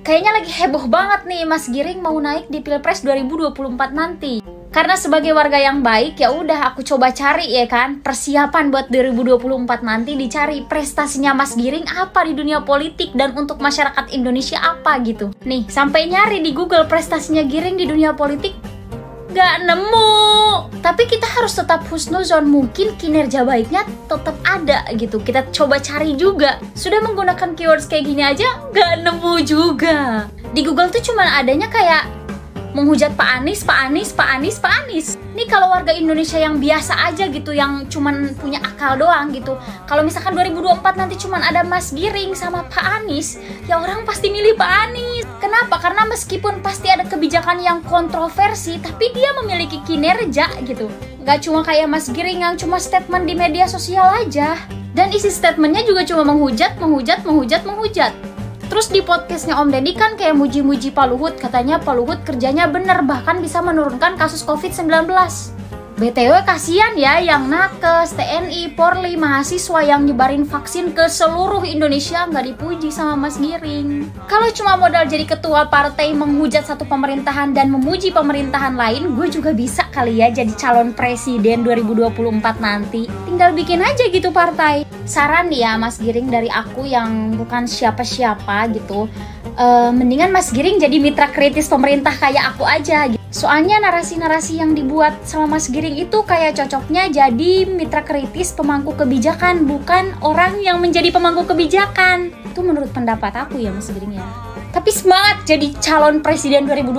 Kayaknya lagi heboh banget nih Mas Giring mau naik di Pilpres 2024 nanti. Karena sebagai warga yang baik, ya udah aku coba cari ya kan, persiapan buat 2024 nanti, dicari prestasinya Mas Giring apa di dunia politik dan untuk masyarakat Indonesia apa gitu. Nih, sampai nyari di Google prestasinya Giring di dunia politik, gak nemu. Tapi kita harus tetap husnuzon, mungkin kinerja baiknya tetap ada gitu. Kita coba cari juga. Sudah menggunakan keywords kayak gini aja gak nemu juga. Di Google tuh cuman adanya kayak menghujat Pak Anies, Pak Anies, Pak Anies, Pak Anies. Ini kalau warga Indonesia yang biasa aja gitu, yang cuman punya akal doang gitu. Kalau misalkan 2024 nanti cuman ada Mas Giring sama Pak Anies, ya orang pasti milih Pak Anies. Kenapa? Karena meskipun pasti ada kebijakan yang kontroversi, tapi dia memiliki kinerja gitu. Gak cuma kayak Mas Giring yang cuma statement di media sosial aja. Dan isi statementnya juga cuma menghujat. Terus di podcastnya Om Deddy kan kayak muji-muji Pak Luhut, katanya Pak Luhut kerjanya bener, bahkan bisa menurunkan kasus COVID-19. BTW kasihan ya yang nakes, TNI, Polri, mahasiswa yang nyebarin vaksin ke seluruh Indonesia nggak dipuji sama Mas Giring. Kalau cuma modal jadi ketua partai menghujat satu pemerintahan dan memuji pemerintahan lain, gue juga bisa kali ya jadi calon presiden 2024 nanti. Tinggal bikin aja gitu partai. Saran nih ya Mas Giring dari aku yang bukan siapa-siapa gitu, mendingan Mas Giring jadi mitra kritis pemerintah kayak aku aja gitu. Soalnya narasi-narasi yang dibuat sama Mas Giring itu kayak cocoknya jadi mitra kritis pemangku kebijakan, bukan orang yang menjadi pemangku kebijakan. Itu menurut pendapat aku ya Mas Giring ya. Tapi semangat jadi calon presiden 2024.